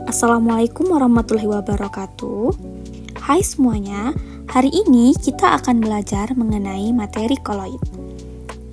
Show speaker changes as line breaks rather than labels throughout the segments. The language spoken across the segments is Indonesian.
Assalamualaikum warahmatullahi wabarakatuh. Hai semuanya, hari ini kita akan belajar mengenai materi koloid.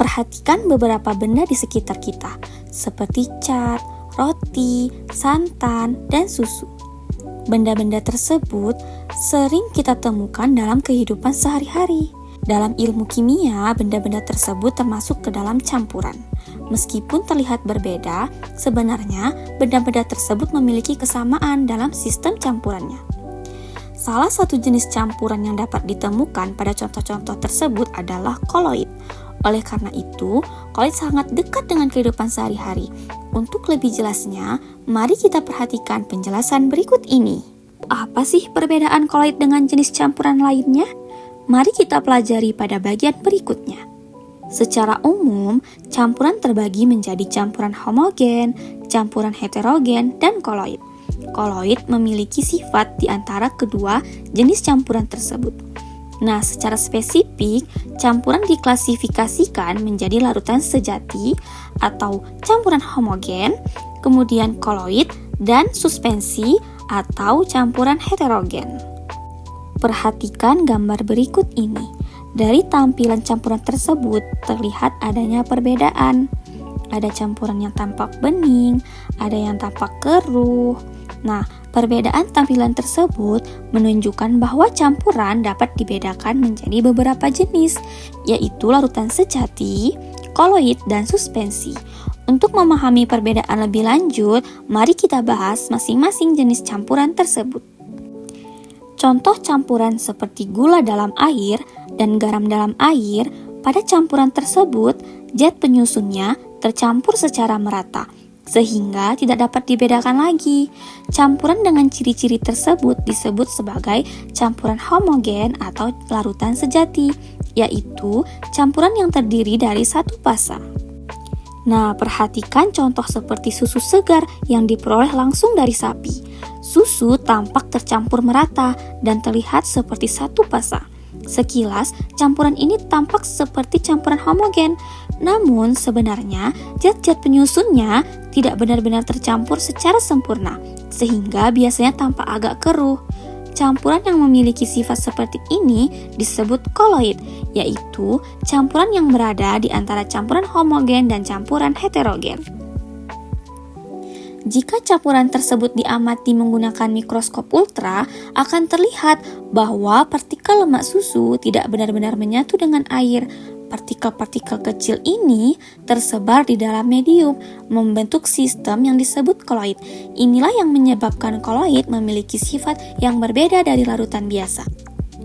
Perhatikan beberapa benda di sekitar kita, seperti cat, roti, santan, dan susu. Benda-benda tersebut sering kita temukan dalam kehidupan sehari-hari. Dalam ilmu kimia, benda-benda tersebut termasuk ke dalam campuran. Meskipun terlihat berbeda, sebenarnya benda-benda tersebut memiliki kesamaan dalam sistem campurannya. Salah satu jenis campuran yang dapat ditemukan pada contoh-contoh tersebut adalah koloid. Oleh karena itu, koloid sangat dekat dengan kehidupan sehari-hari. Untuk lebih jelasnya, mari kita perhatikan penjelasan berikut ini. Apa sih perbedaan koloid dengan jenis campuran lainnya? Mari kita pelajari pada bagian berikutnya. Secara umum, campuran terbagi menjadi campuran homogen, campuran heterogen, dan koloid. Koloid memiliki sifat di antara kedua jenis campuran tersebut. Nah, secara spesifik, campuran diklasifikasikan menjadi larutan sejati atau campuran homogen, kemudian koloid, dan suspensi atau campuran heterogen. Perhatikan gambar berikut ini. Dari tampilan campuran tersebut terlihat adanya perbedaan. Ada campuran yang tampak bening, ada yang tampak keruh. Nah, perbedaan tampilan tersebut menunjukkan bahwa campuran dapat dibedakan menjadi beberapa jenis, yaitu larutan sejati, koloid, dan suspensi. Untuk memahami perbedaan lebih lanjut, mari kita bahas masing-masing jenis campuran tersebut. Contoh campuran seperti gula dalam air dan garam dalam air, pada campuran tersebut, zat penyusunnya tercampur secara merata, sehingga tidak dapat dibedakan lagi. Campuran dengan ciri-ciri tersebut disebut sebagai campuran homogen atau larutan sejati, yaitu campuran yang terdiri dari satu fasa. Nah, perhatikan contoh seperti susu segar yang diperoleh langsung dari sapi. Susu tampak tercampur merata dan terlihat seperti satu fasa. Sekilas, campuran ini tampak seperti campuran homogen, namun sebenarnya zat-zat penyusunnya tidak benar-benar tercampur secara sempurna, sehingga biasanya tampak agak keruh. Campuran yang memiliki sifat seperti ini disebut koloid, yaitu campuran yang berada di antara campuran homogen dan campuran heterogen. Jika campuran tersebut diamati menggunakan mikroskop ultra, akan terlihat bahwa partikel lemak susu tidak benar-benar menyatu dengan air. Partikel-partikel kecil ini tersebar di dalam medium, membentuk sistem yang disebut koloid. Inilah yang menyebabkan koloid memiliki sifat yang berbeda dari larutan biasa.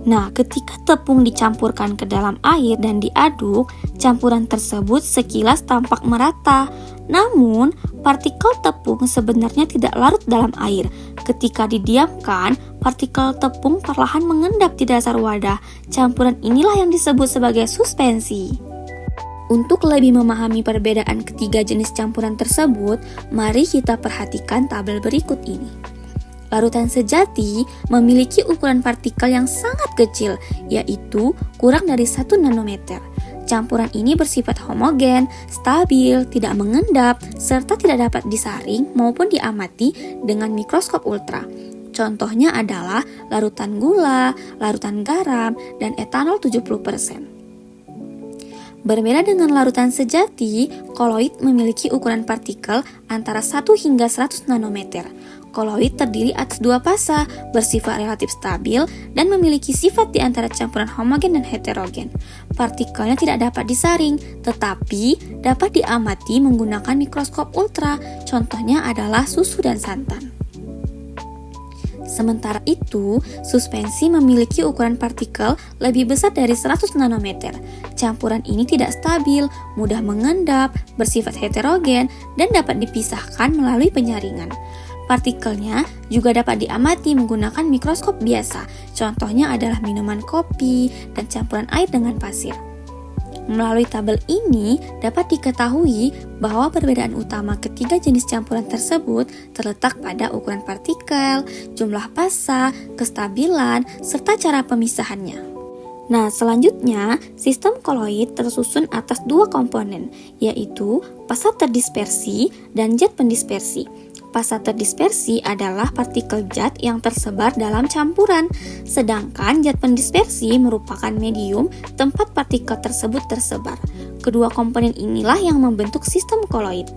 Nah, ketika tepung dicampurkan ke dalam air dan diaduk, campuran tersebut sekilas tampak merata. Namun, partikel tepung sebenarnya tidak larut dalam air. Ketika didiamkan, partikel tepung perlahan mengendap di dasar wadah. Campuran inilah yang disebut sebagai suspensi. Untuk lebih memahami perbedaan ketiga jenis campuran tersebut, mari kita perhatikan tabel berikut ini. Larutan sejati memiliki ukuran partikel yang sangat kecil, yaitu kurang dari 1 nanometer. Campuran ini bersifat homogen, stabil, tidak mengendap, serta tidak dapat disaring maupun diamati dengan mikroskop ultra. Contohnya adalah larutan gula, larutan garam, dan etanol 70%. Berbeda dengan larutan sejati, koloid memiliki ukuran partikel antara 1 hingga 100 nanometer. Koloid terdiri atas dua fasa, bersifat relatif stabil, dan memiliki sifat di antara campuran homogen dan heterogen. Partikelnya tidak dapat disaring, tetapi dapat diamati menggunakan mikroskop ultra. Contohnya adalah susu dan santan. Sementara itu, suspensi memiliki ukuran partikel lebih besar dari 100 nanometer. Campuran ini tidak stabil, mudah mengendap, bersifat heterogen, dan dapat dipisahkan melalui penyaringan. Partikelnya juga dapat diamati menggunakan mikroskop biasa. Contohnya adalah minuman kopi dan campuran air dengan pasir. Melalui tabel ini dapat diketahui bahwa perbedaan utama ketiga jenis campuran tersebut terletak pada ukuran partikel, jumlah fasa, kestabilan, serta cara pemisahannya. Nah, selanjutnya, sistem koloid tersusun atas dua komponen, yaitu fasa terdispersi dan zat pendispersi. Pasa terdispersi adalah partikel zat yang tersebar dalam campuran, sedangkan zat pendispersi merupakan medium tempat partikel tersebut tersebar. Kedua komponen inilah yang membentuk sistem koloid.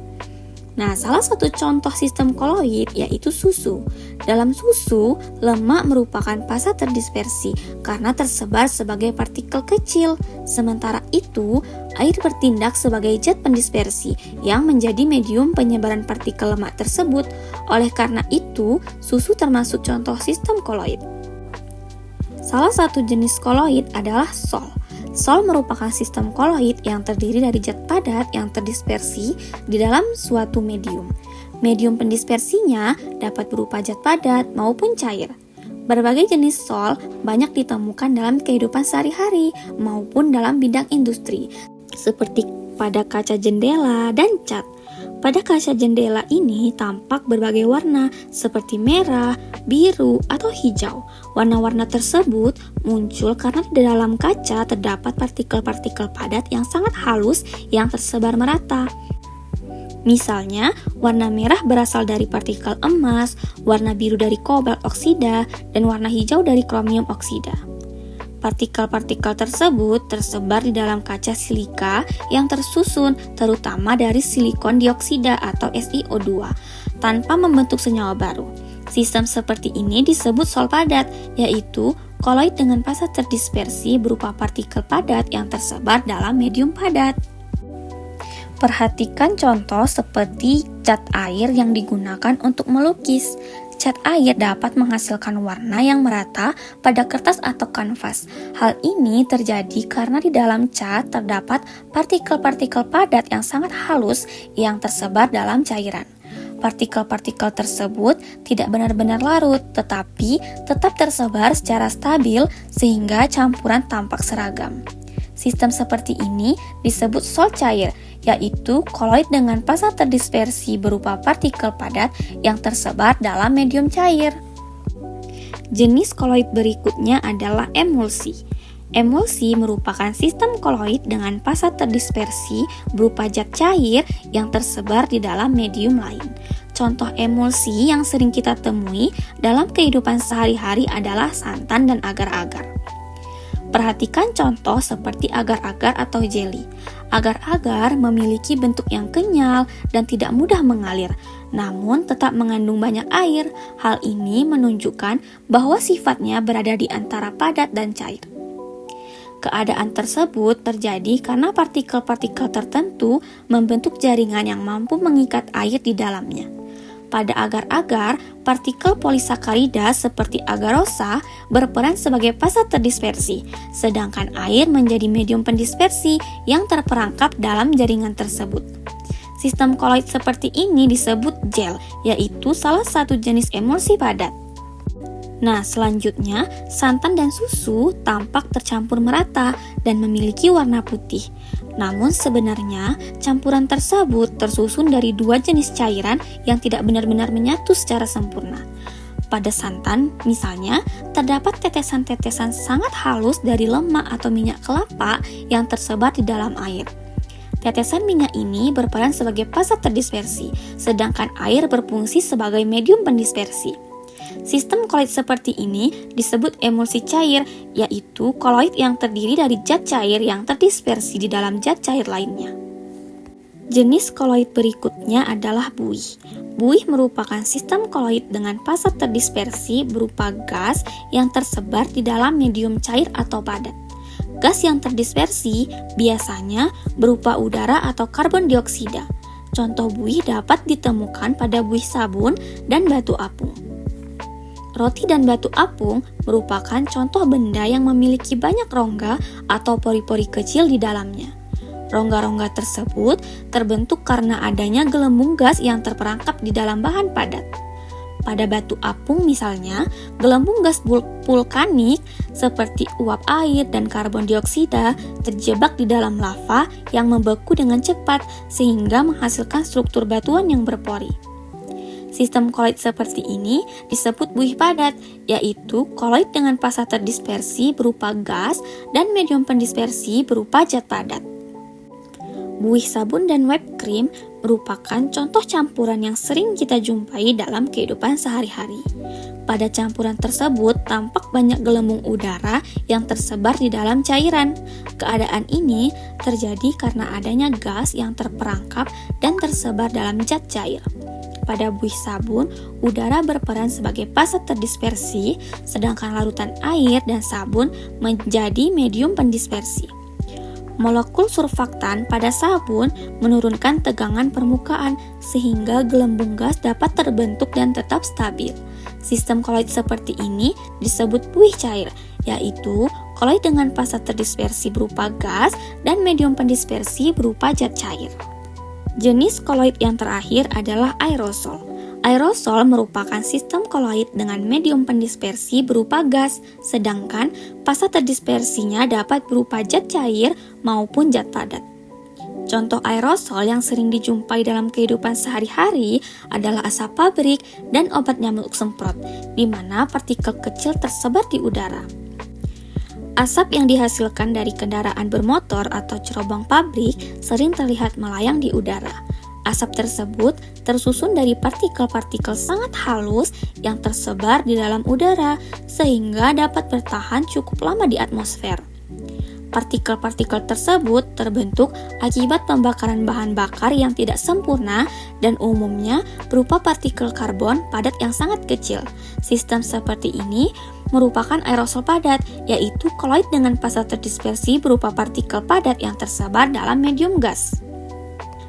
Nah, salah satu contoh sistem koloid yaitu susu. Dalam susu, lemak merupakan pasa terdispersi karena tersebar sebagai partikel kecil. Sementara itu, air bertindak sebagai zat pendispersi yang menjadi medium penyebaran partikel lemak tersebut. Oleh karena itu, susu termasuk contoh sistem koloid. Salah satu jenis koloid adalah sol. Sol merupakan sistem koloid yang terdiri dari zat padat yang terdispersi di dalam suatu medium. Medium pendispersinya dapat berupa zat padat maupun cair. Berbagai jenis sol banyak ditemukan dalam kehidupan sehari-hari maupun dalam bidang industri, seperti pada kaca jendela dan cat. Pada kaca jendela ini tampak berbagai warna seperti merah, biru, atau hijau. Warna-warna tersebut muncul karena di dalam kaca terdapat partikel-partikel padat yang sangat halus yang tersebar merata. Misalnya, warna merah berasal dari partikel emas, warna biru dari kobalt oksida, dan warna hijau dari kromium oksida. Partikel-partikel tersebut tersebar di dalam kaca silika yang tersusun terutama dari silikon dioksida atau SiO2 tanpa membentuk senyawa baru. Sistem seperti ini disebut sol padat, yaitu koloid dengan pasa terdispersi berupa partikel padat yang tersebar dalam medium padat. Perhatikan contoh seperti cat air yang digunakan untuk melukis. Cat air dapat menghasilkan warna yang merata pada kertas atau kanvas. Hal ini terjadi karena di dalam cat terdapat partikel-partikel padat yang sangat halus yang tersebar dalam cairan. Partikel-partikel tersebut tidak benar-benar larut, tetapi tetap tersebar secara stabil sehingga campuran tampak seragam. Sistem seperti ini disebut sol cair, yaitu koloid dengan pasa terdispersi berupa partikel padat yang tersebar dalam medium cair. Jenis koloid berikutnya adalah emulsi. Emulsi merupakan sistem koloid dengan pasa terdispersi berupa zat cair yang tersebar di dalam medium lain. Contoh emulsi yang sering kita temui dalam kehidupan sehari-hari adalah santan dan agar-agar. Perhatikan contoh seperti agar-agar atau jelly. Agar-agar memiliki bentuk yang kenyal dan tidak mudah mengalir, namun tetap mengandung banyak air. Hal ini menunjukkan bahwa sifatnya berada di antara padat dan cair. Keadaan tersebut terjadi karena partikel-partikel tertentu membentuk jaringan yang mampu mengikat air di dalamnya. Pada agar-agar, partikel polisakarida seperti agarosa berperan sebagai pasa terdispersi, sedangkan air menjadi medium pendispersi yang terperangkap dalam jaringan tersebut. Sistem koloid seperti ini disebut gel, yaitu salah satu jenis emulsi padat. Nah, selanjutnya, santan dan susu tampak tercampur merata dan memiliki warna putih. Namun sebenarnya, campuran tersebut tersusun dari dua jenis cairan yang tidak benar-benar menyatu secara sempurna. Pada santan, misalnya, terdapat tetesan-tetesan sangat halus dari lemak atau minyak kelapa yang tersebar di dalam air. Tetesan minyak ini berperan sebagai pasa terdispersi, sedangkan air berfungsi sebagai medium pendispersi. Sistem koloid seperti ini disebut emulsi cair, yaitu koloid yang terdiri dari zat cair yang terdispersi di dalam zat cair lainnya. Jenis koloid berikutnya adalah buih. Buih merupakan sistem koloid dengan pasa terdispersi berupa gas yang tersebar di dalam medium cair atau padat. Gas yang terdispersi biasanya berupa udara atau karbon dioksida. Contoh buih dapat ditemukan pada buih sabun dan batu apung. Roti dan batu apung merupakan contoh benda yang memiliki banyak rongga atau pori-pori kecil di dalamnya. Rongga-rongga tersebut terbentuk karena adanya gelembung gas yang terperangkap di dalam bahan padat. Pada batu apung misalnya, gelembung gas vulkanik seperti uap air dan karbon dioksida terjebak di dalam lava yang membeku dengan cepat sehingga menghasilkan struktur batuan yang berpori. Sistem koloid seperti ini disebut buih padat, yaitu koloid dengan pasa terdispersi berupa gas dan medium pendispersi berupa zat padat. Buih sabun dan whipped cream merupakan contoh campuran yang sering kita jumpai dalam kehidupan sehari-hari. Pada campuran tersebut tampak banyak gelembung udara yang tersebar di dalam cairan. Keadaan ini terjadi karena adanya gas yang terperangkap dan tersebar dalam zat cair. Pada buih sabun, udara berperan sebagai fase terdispersi, sedangkan larutan air dan sabun menjadi medium pendispersi. Molekul surfaktan pada sabun menurunkan tegangan permukaan sehingga gelembung gas dapat terbentuk dan tetap stabil. Sistem koloid seperti ini disebut buih cair, yaitu koloid dengan fase terdispersi berupa gas dan medium pendispersi berupa zat cair. Jenis koloid yang terakhir adalah aerosol. Aerosol merupakan sistem koloid dengan medium pendispersi berupa gas, sedangkan fase terdispersinya dapat berupa zat cair maupun zat padat. Contoh aerosol yang sering dijumpai dalam kehidupan sehari-hari adalah asap pabrik dan obat nyamuk semprot, di mana partikel kecil tersebar di udara. Asap yang dihasilkan dari kendaraan bermotor atau cerobong pabrik sering terlihat melayang di udara. Asap tersebut tersusun dari partikel-partikel sangat halus yang tersebar di dalam udara sehingga dapat bertahan cukup lama di atmosfer. Partikel-partikel tersebut terbentuk akibat pembakaran bahan bakar yang tidak sempurna dan umumnya berupa partikel karbon padat yang sangat kecil. Sistem seperti ini merupakan aerosol padat, yaitu koloid dengan fase terdispersi berupa partikel padat yang tersebar dalam medium gas.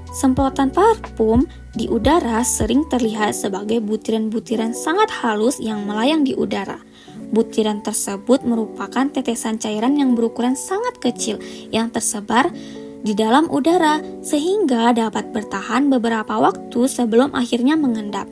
Semprotan parfum di udara sering terlihat sebagai butiran-butiran sangat halus yang melayang di udara. Butiran tersebut merupakan tetesan cairan yang berukuran sangat kecil yang tersebar di dalam udara sehingga dapat bertahan beberapa waktu sebelum akhirnya mengendap.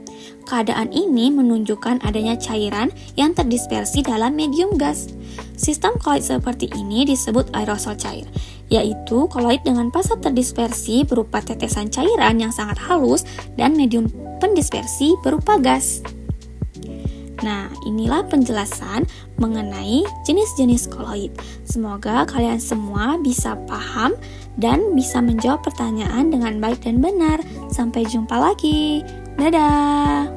Keadaan ini menunjukkan adanya cairan yang terdispersi dalam medium gas. Sistem koloid seperti ini disebut aerosol cair, yaitu koloid dengan fase terdispersi berupa tetesan cairan yang sangat halus dan medium pendispersi berupa gas. Nah, inilah penjelasan mengenai jenis-jenis koloid. Semoga kalian semua bisa paham dan bisa menjawab pertanyaan dengan baik dan benar. Sampai jumpa lagi. Dadah!